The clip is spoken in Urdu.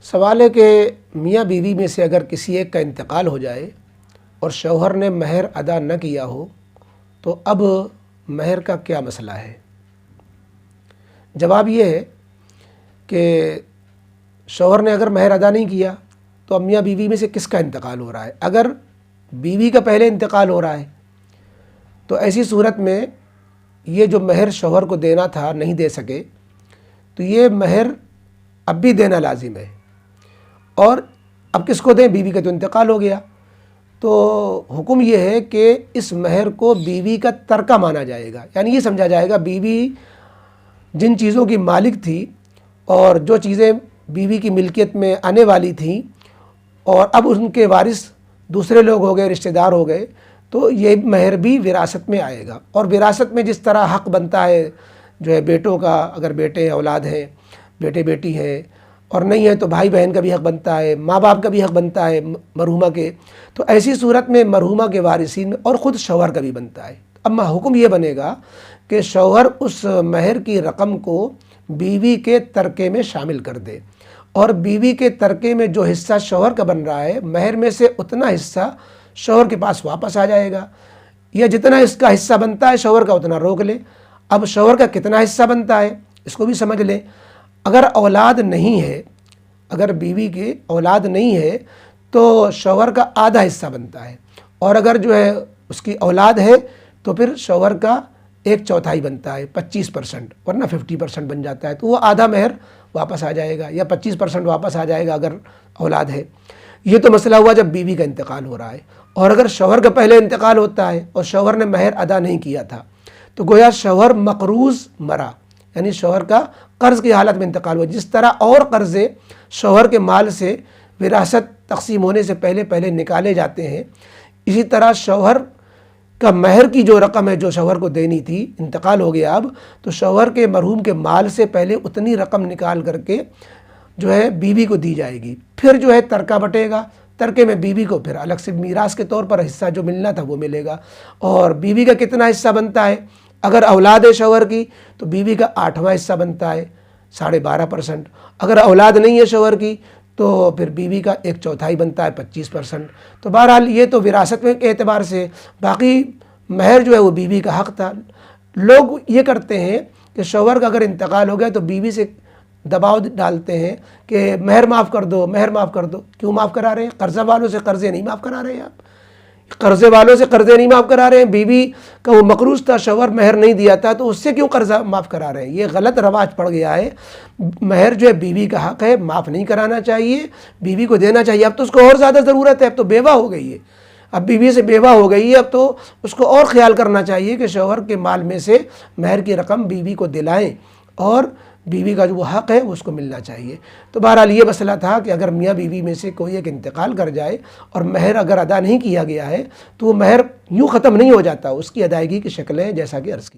سوال ہے کہ میاں بیوی میں سے اگر کسی ایک کا انتقال ہو جائے اور شوہر نے مہر ادا نہ کیا ہو تو اب مہر کا کیا مسئلہ ہے؟ جواب یہ ہے کہ شوہر نے اگر مہر ادا نہیں کیا تو اب میاں بیوی میں سے کس کا انتقال ہو رہا ہے؟ اگر بیوی کا پہلے انتقال ہو رہا ہے تو ایسی صورت میں یہ جو مہر شوہر کو دینا تھا نہیں دے سکے تو یہ مہر اب بھی دینا لازم ہے، اور اب کس کو دیں؟ بیوی کا تو انتقال ہو گیا، تو حکم یہ ہے کہ اس مہر کو بیوی کا ترکہ مانا جائے گا، یعنی یہ سمجھا جائے گا بیوی جن چیزوں کی مالک تھی اور جو چیزیں بیوی کی ملکیت میں آنے والی تھیں اور اب ان کے وارث دوسرے لوگ ہو گئے، رشتہ دار ہو گئے، تو یہ مہر بھی وراثت میں آئے گا۔ اور وراثت میں جس طرح حق بنتا ہے جو ہے بیٹوں کا، اگر بیٹے اولاد ہیں، بیٹے بیٹی ہیں، اور نہیں ہے تو بھائی بہن کا بھی حق بنتا ہے، ماں باپ کا بھی حق بنتا ہے مرحومہ کے، تو ایسی صورت میں مرحومہ کے وارثین میں اور خود شوہر کا بھی بنتا ہے۔ اب حکم یہ بنے گا کہ شوہر اس مہر کی رقم کو بیوی کے ترکے میں شامل کر دے، اور بیوی کے ترکے میں جو حصہ شوہر کا بن رہا ہے مہر میں سے اتنا حصہ شوہر کے پاس واپس آ جائے گا، یا جتنا اس کا حصہ بنتا ہے شوہر کا اتنا روک لے۔ اب شوہر کا کتنا حصہ بنتا ہے اس کو بھی سمجھ لیں۔ اگر اولاد نہیں ہے، اگر بیوی کی اولاد نہیں ہے تو شوہر کا آدھا حصہ بنتا ہے، اور اگر جو ہے اس کی اولاد ہے تو پھر شوہر کا 1/4 بنتا ہے، 25%، ورنہ 50% بن جاتا ہے، تو وہ آدھا مہر واپس آ جائے گا، یا 25% واپس آ جائے گا اگر اولاد ہے۔ یہ تو مسئلہ ہوا جب بیوی کا انتقال ہو رہا ہے، اور اگر شوہر کا پہلے انتقال ہوتا ہے اور شوہر نے مہر ادا نہیں کیا تھا تو گویا شوہر مقروض مرا، یعنی شوہر کا قرض کی حالت میں انتقال ہوا۔ جس طرح اور قرضے شوہر کے مال سے وراثت تقسیم ہونے سے پہلے نکالے جاتے ہیں، اسی طرح شوہر کا مہر کی جو رقم ہے جو شوہر کو دینی تھی، انتقال ہو گیا اب، تو شوہر کے مرحوم کے مال سے پہلے اتنی رقم نکال کر کے جو ہے بیوی کو دی جائے گی، پھر جو ہے ترکہ بٹے گا، ترکے میں بیوی کو پھر الگ سے میراث کے طور پر حصہ جو ملنا تھا وہ ملے گا۔ اور بیوی کا کتنا حصہ بنتا ہے؟ اگر اولاد ہے شوہر کی تو بیوی کا 8واں حصہ بنتا ہے، 12.5%۔ اگر اولاد نہیں ہے شوہر کی تو پھر بیوی کا 1/4 بنتا ہے، 25%۔ تو بہرحال یہ تو وراثت میں کے اعتبار سے، باقی مہر جو ہے وہ بیوی کا حق تھا۔ لوگ یہ کرتے ہیں کہ شوہر کا اگر انتقال ہو گیا تو بیوی سے دباؤ ڈالتے ہیں کہ مہر معاف کر دو، مہر معاف کر دو۔ کیوں معاف کرا رہے ہیں؟ قرضہ والوں سے قرضے نہیں معاف کرا رہے ہیں آپ، قرضے والوں سے قرضے نہیں معاف کرا رہے ہیں۔ بیوی کا وہ مقروض تھا، شوہر مہر نہیں دیا تھا، تو اس سے کیوں قرضہ معاف کرا رہے ہیں؟ یہ غلط رواج پڑ گیا ہے۔ مہر جو ہے بیوی کا حق ہے، معاف نہیں کرانا چاہیے، بیوی کو دینا چاہیے۔ اب تو اس کو اور زیادہ ضرورت ہے، اب تو بیوہ ہو گئی ہے، اب بیوی سے بیوہ ہو گئی ہے، اب تو اس کو اور خیال کرنا چاہیے کہ شوہر کے مال میں سے مہر کی رقم بیوی کو دلائیں، اور بیوی کا جو وہ حق ہے وہ اس کو ملنا چاہیے۔ تو بہرحال یہ مسئلہ تھا کہ اگر میاں بیوی میں سے کوئی ایک انتقال کر جائے اور مہر اگر ادا نہیں کیا گیا ہے تو وہ مہر یوں ختم نہیں ہو جاتا، اس کی ادائیگی کی شکلیں جیسا کہ عرض کی۔